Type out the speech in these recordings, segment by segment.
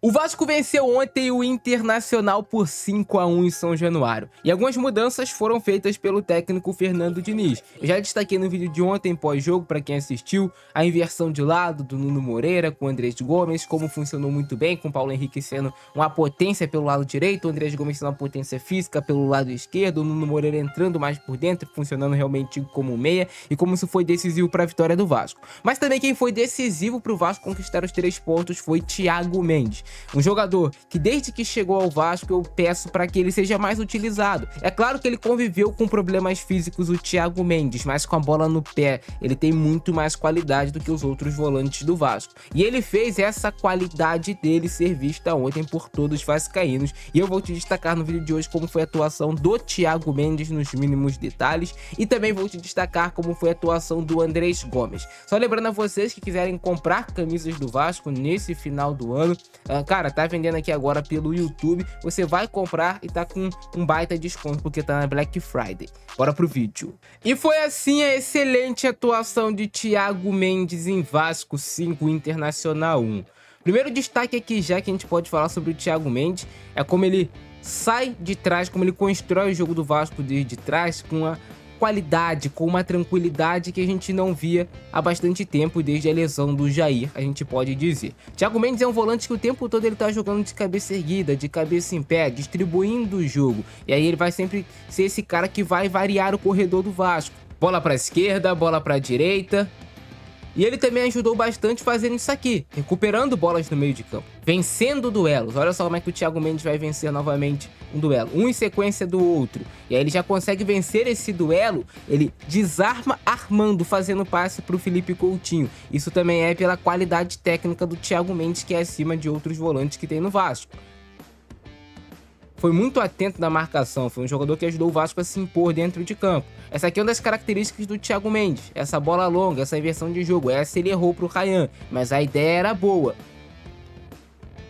O Vasco venceu ontem o Internacional por 5-1 em São Januário. E algumas mudanças foram feitas pelo técnico Fernando Diniz. Eu já destaquei no vídeo de ontem, pós-jogo, para quem assistiu, a inversão de lado do Nuno Moreira com o Andrés Gomes, como funcionou muito bem, com o Paulo Henrique sendo uma potência pelo lado direito, o Andrés Gomes sendo uma potência física pelo lado esquerdo, o Nuno Moreira entrando mais por dentro, funcionando realmente como meia, e como isso foi decisivo para a vitória do Vasco. Mas também quem foi decisivo para o Vasco conquistar os 3 pontos foi Thiago Mendes. Um jogador que desde que chegou ao Vasco eu peço para que ele seja mais utilizado. É claro que ele conviveu com problemas físicos, o Thiago Mendes, mas com a bola no pé ele tem muito mais qualidade do que os outros volantes do Vasco. E ele fez essa qualidade dele ser vista ontem por todos os vascaínos. E eu vou te destacar no vídeo de hoje como foi a atuação do Thiago Mendes nos mínimos detalhes. E também vou te destacar como foi a atuação do Andrés Gomes. Só lembrando a vocês que quiserem comprar camisas do Vasco nesse final do ano, cara, tá vendendo aqui agora pelo YouTube, você vai comprar e tá com um baita desconto porque tá na Black Friday. Bora pro vídeo. E foi assim a excelente atuação de Thiago Mendes em Vasco 5, Internacional 1. Primeiro destaque aqui, já que a gente pode falar sobre o Thiago Mendes, é como ele sai de trás, como ele constrói o jogo do Vasco desde trás, com a qualidade, com uma tranquilidade que a gente não via há bastante tempo, desde a lesão do Jair, a gente pode dizer. Thiago Mendes é um volante que o tempo todo ele tá jogando de cabeça erguida, de cabeça em pé, distribuindo o jogo. E aí ele vai sempre ser esse cara que vai variar o corredor do Vasco. Bola para a esquerda, bola para a direita. E ele também ajudou bastante fazendo isso aqui, recuperando bolas no meio de campo, vencendo duelos. Olha só como é que o Thiago Mendes vai vencer novamente um duelo, um em sequência do outro. E aí ele já consegue vencer esse duelo, ele desarma armando, fazendo passe para o Felipe Coutinho. Isso também é pela qualidade técnica do Thiago Mendes, que é acima de outros volantes que tem no Vasco. Foi muito atento na marcação, foi um jogador que ajudou o Vasco a se impor dentro de campo. Essa aqui é uma das características do Thiago Mendes, essa bola longa, essa inversão de jogo. Essa ele errou pro Ryan, mas a ideia era boa.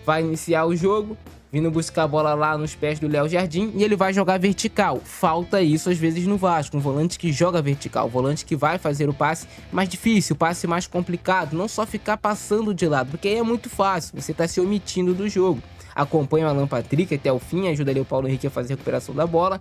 Vai iniciar o jogo, vindo buscar a bola lá nos pés do Léo Jardim e ele vai jogar vertical. Falta isso às vezes no Vasco, um volante que joga vertical, um volante que vai fazer o passe mais difícil, o passe mais complicado, não só ficar passando de lado, porque aí é muito fácil, você tá se omitindo do jogo. Acompanha o Alan Patrick até o fim, ajuda ali o Paulo Henrique a fazer a recuperação da bola.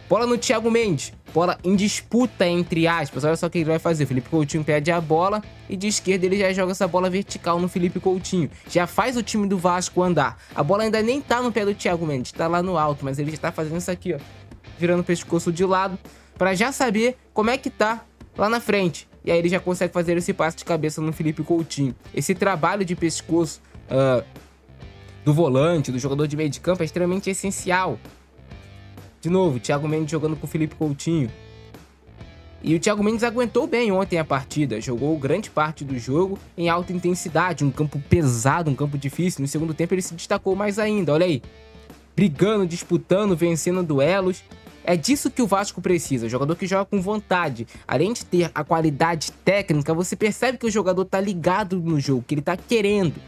Bola no Thiago Mendes, bola em disputa entre aspas, olha só o que ele vai fazer. O Felipe Coutinho pede a bola e de esquerda ele já joga essa bola vertical no Felipe Coutinho. Já faz o time do Vasco andar. A bola ainda nem tá no pé do Thiago Mendes, tá lá no alto, mas ele já tá fazendo isso aqui, ó, virando o pescoço de lado, pra já saber como é que tá lá na frente. E aí ele já consegue fazer esse passe de cabeça no Felipe Coutinho. Esse trabalho de pescoço do volante, do jogador de meio de campo é extremamente essencial. De novo, o Thiago Mendes jogando com o Felipe Coutinho. E o Thiago Mendes aguentou bem ontem a partida, jogou grande parte do jogo em alta intensidade, um campo pesado, um campo difícil. No segundo tempo ele se destacou mais ainda, olha aí. Brigando, disputando, vencendo duelos. É disso que o Vasco precisa, jogador que joga com vontade. Além de ter a qualidade técnica, você percebe que o jogador tá ligado no jogo, que ele tá querendo.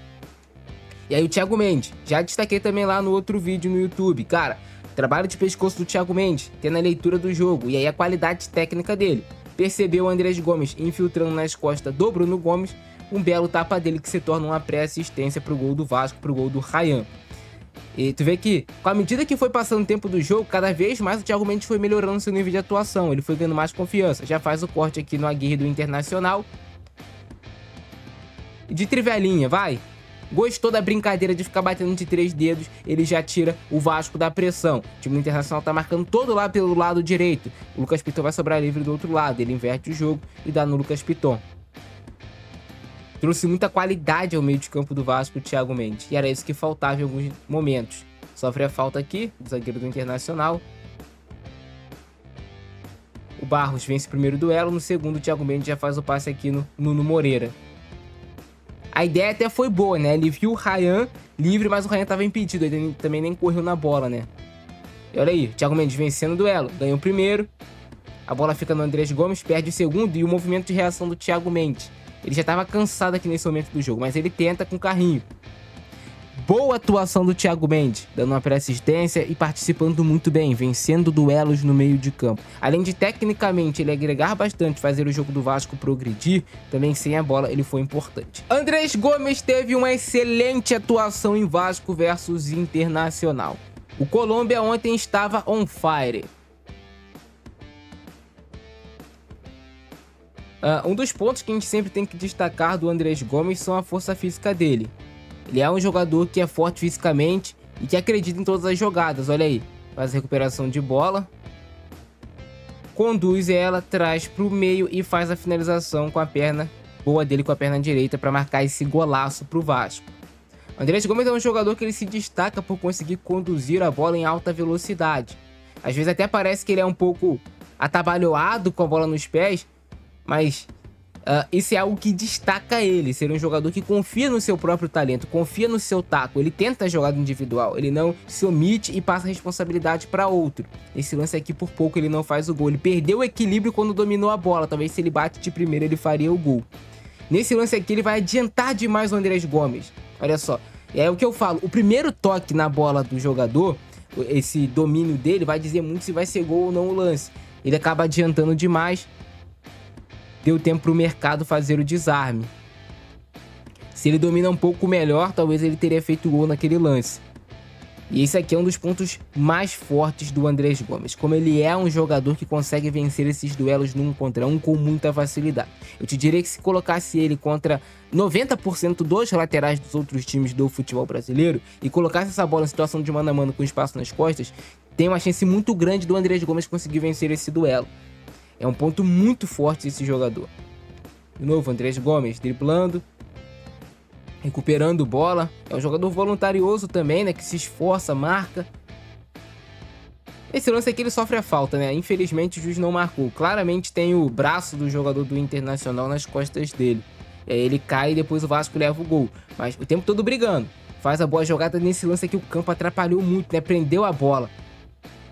E aí o Thiago Mendes, já destaquei também lá no outro vídeo no YouTube, cara, trabalho de pescoço do Thiago Mendes, tendo a leitura do jogo e aí a qualidade técnica dele. Percebeu o Andrés Gomes infiltrando nas costas do Bruno Gomes, um belo tapa dele que se torna uma pré-assistência pro gol do Vasco, pro gol do Ryan. E tu vê que, com a medida que foi passando o tempo do jogo, cada vez mais o Thiago Mendes foi melhorando seu nível de atuação, ele foi ganhando mais confiança. Já faz o corte aqui no Aguirre do Internacional. De trivelinha, vai! Gostou da brincadeira de ficar batendo de 3 dedos, ele já tira o Vasco da pressão. O time do Internacional tá marcando todo lá pelo lado direito. O Lucas Piton vai sobrar livre do outro lado, ele inverte o jogo e dá no Lucas Piton. Trouxe muita qualidade ao meio de campo do Vasco, o Thiago Mendes, e era isso que faltava em alguns momentos. Sofre a falta aqui, do zagueiro do Internacional. O Barros vence o primeiro duelo, no segundo o Thiago Mendes já faz o passe aqui no Nuno Moreira. A ideia até foi boa, né? Ele viu o Ryan livre, mas o Ryan tava impedido. Ele também nem correu na bola, né? E olha aí, o Thiago Mendes vencendo o duelo. Ganhou o primeiro. A bola fica no Andrés Gomes, perde o segundo. E o movimento de reação do Thiago Mendes. Ele já tava cansado aqui nesse momento do jogo, mas ele tenta com o carrinho. Boa atuação do Thiago Mendes, dando uma pré-assistência e participando muito bem, vencendo duelos no meio de campo. Além de tecnicamente ele agregar bastante, fazer o jogo do Vasco progredir, também sem a bola ele foi importante. Andrés Gomes teve uma excelente atuação em Vasco versus Internacional. O Colômbia ontem estava on fire. Um dos pontos que a gente sempre tem que destacar do Andrés Gomes são a força física dele. Ele é um jogador que é forte fisicamente e que acredita em todas as jogadas. Olha aí, faz a recuperação de bola, conduz ela, traz para o meio e faz a finalização com a perna boa dele, com a perna direita, para marcar esse golaço para o Vasco. Andrés Gomes é um jogador que ele se destaca por conseguir conduzir a bola em alta velocidade. Às vezes até parece que ele é um pouco atabalhoado com a bola nos pés, mas isso é algo que destaca ele, ser um jogador que confia no seu próprio talento, confia no seu taco, ele tenta a jogada individual, ele não se omite e passa a responsabilidade para outro. Esse lance aqui por pouco ele não faz o gol, ele perdeu o equilíbrio quando dominou a bola, talvez se ele bate de primeira ele faria o gol. Nesse lance aqui ele vai adiantar demais o Andrés Gomes, olha só, é o que eu falo, o primeiro toque na bola do jogador, esse domínio dele vai dizer muito se vai ser gol ou não o lance, ele acaba adiantando demais. Deu tempo para o mercado fazer o desarme. Se ele domina um pouco melhor, talvez ele teria feito gol naquele lance. E esse aqui é um dos pontos mais fortes do Andrés Gomes. Como ele é um jogador que consegue vencer esses duelos num contra um com muita facilidade. Eu te diria que se colocasse ele contra 90% dos laterais dos outros times do futebol brasileiro e colocasse essa bola em situação de mano a mano com espaço nas costas, tem uma chance muito grande do Andrés Gomes conseguir vencer esse duelo. É um ponto muito forte esse jogador. De novo, Andrés Gomes driblando, recuperando bola. É um jogador voluntarioso também, né? Que se esforça, marca. Esse lance aqui ele sofre a falta, né? Infelizmente o juiz não marcou. Claramente tem o braço do jogador do Internacional nas costas dele. E aí ele cai e depois o Vasco leva o gol. Mas o tempo todo brigando. Faz a boa jogada nesse lance aqui. O campo atrapalhou muito, né? Prendeu a bola.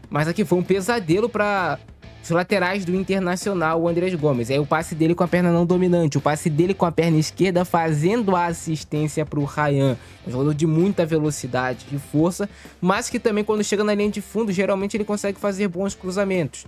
Mas aqui foi um pesadelo para os laterais do Internacional, o Andrés Gomes. Aí o passe dele com a perna não dominante, o passe dele com a perna esquerda fazendo a assistência para o Ryan. Um jogador de muita velocidade e força, mas que também quando chega na linha de fundo, geralmente ele consegue fazer bons cruzamentos.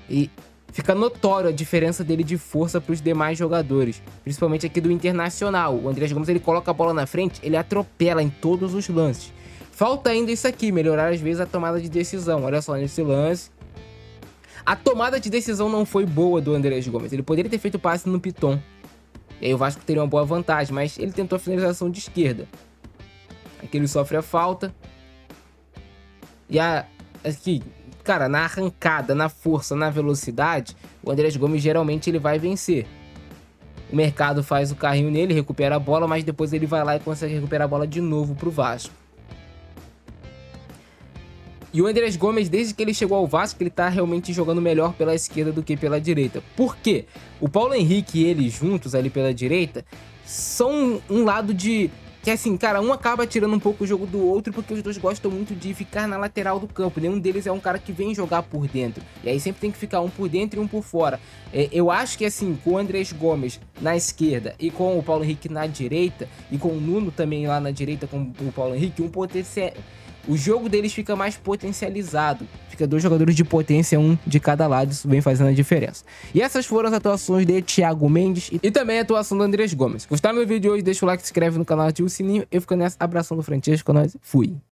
E fica notório a diferença dele de força para os demais jogadores, principalmente aqui do Internacional. O Andrés Gomes ele coloca a bola na frente, ele atropela em todos os lances. Falta ainda isso aqui, melhorar às vezes a tomada de decisão. Olha só, nesse lance a tomada de decisão não foi boa do Andrés Gomes. Ele poderia ter feito o passe no Piton. E aí o Vasco teria uma boa vantagem, mas ele tentou a finalização de esquerda. Aqui ele sofre a falta. E aqui, cara, na arrancada, na força, na velocidade, o Andrés Gomes geralmente ele vai vencer. O mercado faz o carrinho nele, recupera a bola, mas depois ele vai lá e consegue recuperar a bola de novo pro Vasco. E o Andrés Gomes, desde que ele chegou ao Vasco, ele tá realmente jogando melhor pela esquerda do que pela direita. Por quê? O Paulo Henrique e ele juntos ali pela direita são um lado de... que assim, cara, um acaba tirando um pouco o jogo do outro porque os dois gostam muito de ficar na lateral do campo. Nenhum deles é um cara que vem jogar por dentro. E aí sempre tem que ficar um por dentro e um por fora. Eu acho que assim, com o Andrés Gomes na esquerda e com o Paulo Henrique na direita, e com o Nuno também lá na direita com o Paulo Henrique, o jogo deles fica mais potencializado. Fica dois jogadores de potência, um de cada lado. Isso vem fazendo a diferença. E essas foram as atuações de Thiago Mendes e também a atuação do Andrés Gomes. Gostaram do vídeo de hoje? Deixa o like, se inscreve no canal, ativa o sininho. Eu fico nessa. Abração do Francesco, nós fui.